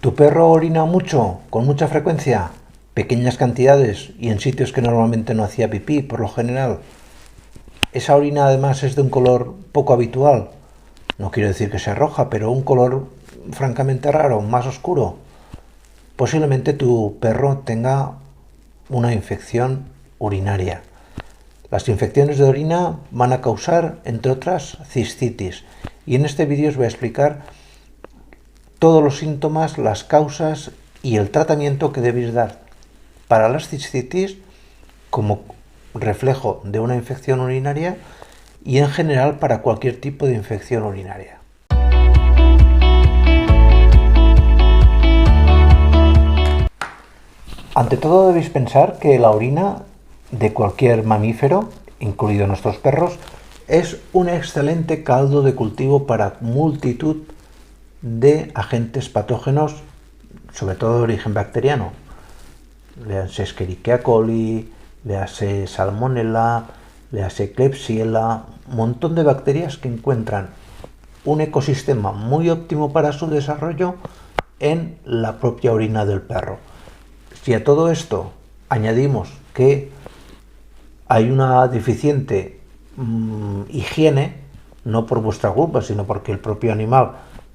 ¿Tu perro orina mucho, con mucha frecuencia, pequeñas cantidades y en sitios que normalmente no hacía pipí, por lo general? Esa orina además es de un color poco habitual. No quiero decir que sea roja, pero un color francamente raro, más oscuro. Posiblemente tu perro tenga una infección urinaria. Las infecciones de orina van a causar, entre otras, cistitis. Y en este vídeo os voy a explicar todos los síntomas, las causas y el tratamiento que debéis dar para las cistitis como reflejo de una infección urinaria y en general para cualquier tipo de infección urinaria. Ante todo debéis pensar que la orina de cualquier mamífero, incluido nuestros perros, es un excelente caldo de cultivo para multitud de agentes patógenos, sobre todo de origen bacteriano. Léase Escherichia coli, léase Salmonella, léase Klebsiella, un montón de bacterias que encuentran un ecosistema muy óptimo para su desarrollo en la propia orina del perro. Si a todo esto añadimos que hay una deficiente higiene, no por vuestra culpa, sino porque el propio animal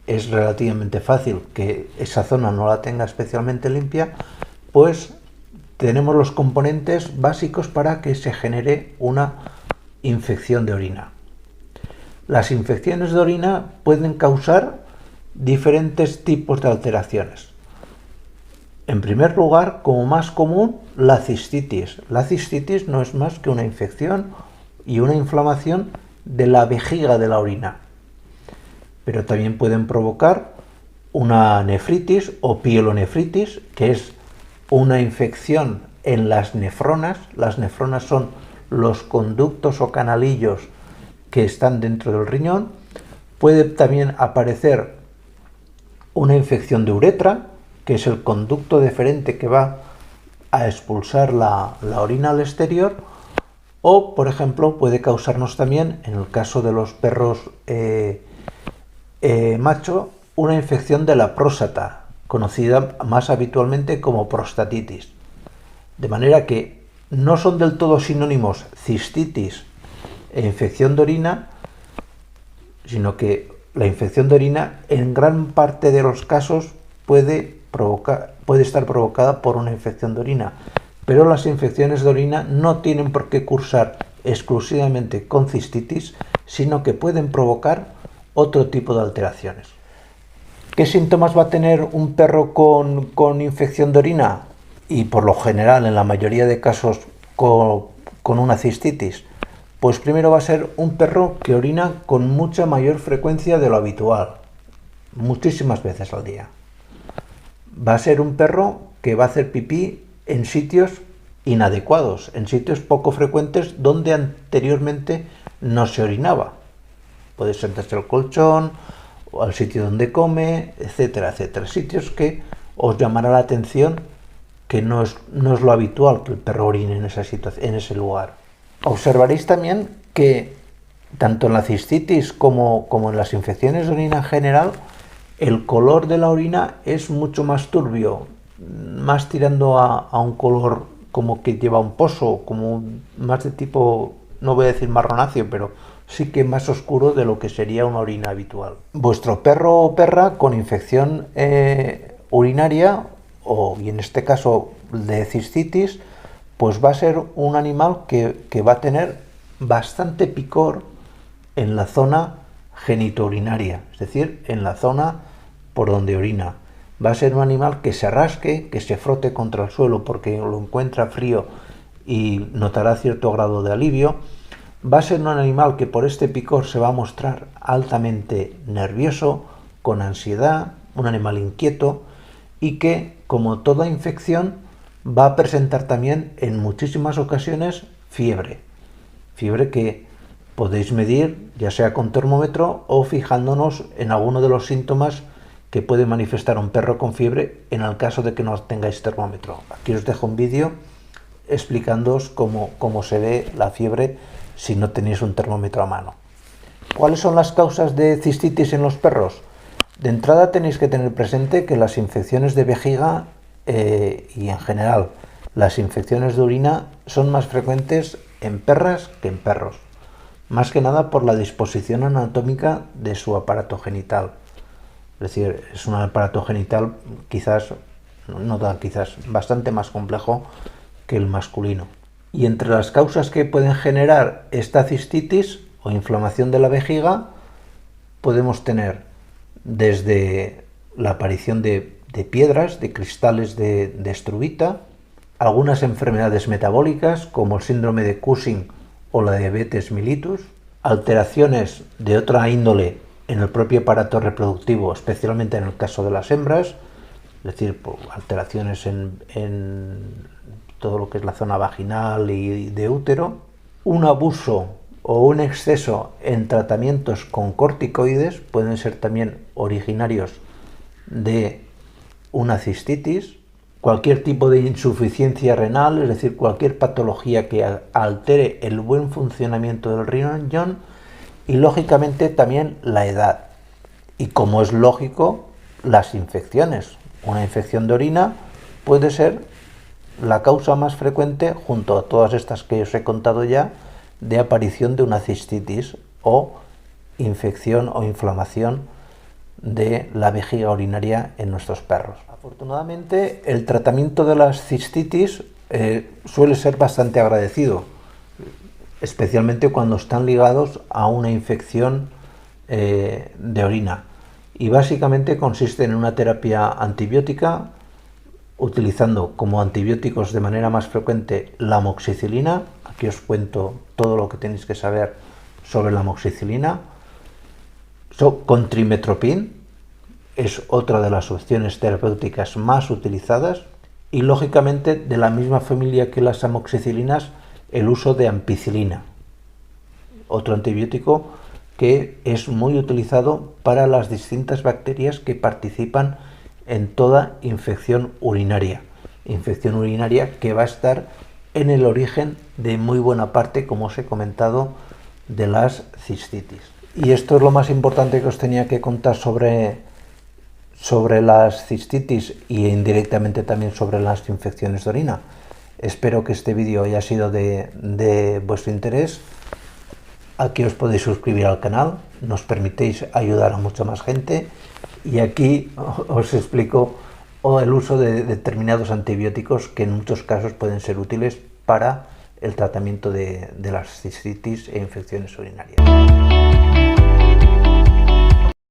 es relativamente fácil que esa zona no la tenga especialmente limpia, pues tenemos los componentes básicos para que se genere una infección de orina. Las infecciones de orina pueden causar diferentes tipos de alteraciones. En primer lugar, como más común, la cistitis. La cistitis no es más que una infección y una inflamación de la vejiga de la orina. Pero también pueden provocar una nefritis o pielonefritis, que es una infección en las nefronas. Las nefronas son los conductos o canalillos que están dentro del riñón. Puede también aparecer una infección de uretra, que es el conducto deferente que va a expulsar la orina al exterior, o, por ejemplo, puede causarnos también, en el caso de los perros macho, una infección de la próstata, conocida más habitualmente como prostatitis. De manera que no son del todo sinónimos cistitis e infección de orina, sino que la infección de orina en gran parte de los casos puede estar provocada por una infección de orina, pero las infecciones de orina no tienen por qué cursar exclusivamente con cistitis, sino que pueden provocar otro tipo de alteraciones. ¿Qué síntomas va a tener un perro con infección de orina? Y por lo general, en la mayoría de casos, con una cistitis. Pues primero va a ser un perro que orina con mucha mayor frecuencia de lo habitual, muchísimas veces al día. Va a ser un perro que va a hacer pipí en sitios inadecuados, en sitios poco frecuentes donde anteriormente no se orinaba. Puede ser desde el colchón o al sitio donde come, etcétera, etcétera. Sitios que os llamará la atención que no es lo habitual que el perro orine en ese lugar. Observaréis también que tanto en la cistitis como en las infecciones de orina en general, el color de la orina es mucho más turbio, más tirando a un color como que lleva un pozo, como más de tipo, no voy a decir marronáceo, pero sí que más oscuro de lo que sería una orina habitual. Vuestro perro o perra con infección urinaria, o y en este caso de cistitis, pues va a ser un animal que va a tener bastante picor en la zona genitourinaria, es decir, en la zona por donde orina. Va a ser un animal que se rasque, que se frote contra el suelo porque lo encuentra frío y notará cierto grado de alivio. Va a ser un animal que por este picor se va a mostrar altamente nervioso, con ansiedad, un animal inquieto y que, como toda infección, va a presentar también en muchísimas ocasiones fiebre. Fiebre que podéis medir ya sea con termómetro o fijándonos en alguno de los síntomas que puede manifestar un perro con fiebre en el caso de que no tengáis termómetro. Aquí os dejo un vídeo explicándoos cómo se ve la fiebre si no tenéis un termómetro a mano. ¿Cuáles son las causas de cistitis en los perros? De entrada tenéis que tener presente que las infecciones de vejiga y en general las infecciones de orina son más frecuentes en perras que en perros, más que nada por la disposición anatómica de su aparato genital. Es decir, es un aparato genital bastante más complejo que el masculino. Y entre las causas que pueden generar esta cistitis o inflamación de la vejiga podemos tener desde la aparición de piedras, de cristales de estruvita, algunas enfermedades metabólicas como el síndrome de Cushing o la diabetes mellitus, alteraciones de otra índole en el propio aparato reproductivo, especialmente en el caso de las hembras, es decir, alteraciones en todo lo que es la zona vaginal y de útero, un abuso o un exceso en tratamientos con corticoides pueden ser también originarios de una cistitis, cualquier tipo de insuficiencia renal, es decir, cualquier patología que altere el buen funcionamiento del riñón, y lógicamente también la edad. Y como es lógico, las infecciones. Una infección de orina puede ser la causa más frecuente, junto a todas estas que os he contado ya, de aparición de una cistitis o infección o inflamación de la vejiga urinaria en nuestros perros. Afortunadamente, el tratamiento de las cistitis suele ser bastante agradecido, especialmente cuando están ligados a una infección de orina. Y básicamente consiste en una terapia antibiótica, utilizando como antibióticos de manera más frecuente la amoxicilina. Aquí os cuento todo lo que tenéis que saber sobre la amoxicilina. Con trimestoprim es otra de las opciones terapéuticas más utilizadas, y lógicamente de la misma familia que las amoxicilinas, el uso de ampicilina, otro antibiótico que es muy utilizado para las distintas bacterias que participan en toda infección urinaria que va a estar en el origen de muy buena parte, como os he comentado, de las cistitis. Y esto es lo más importante que os tenía que contar sobre las cistitis y indirectamente también sobre las infecciones de orina. Espero que este vídeo haya sido de vuestro interés. Aquí os podéis suscribir al canal, nos permitéis ayudar a mucha más gente, y aquí os explico el uso de determinados antibióticos que en muchos casos pueden ser útiles para el tratamiento de las cistitis e infecciones urinarias.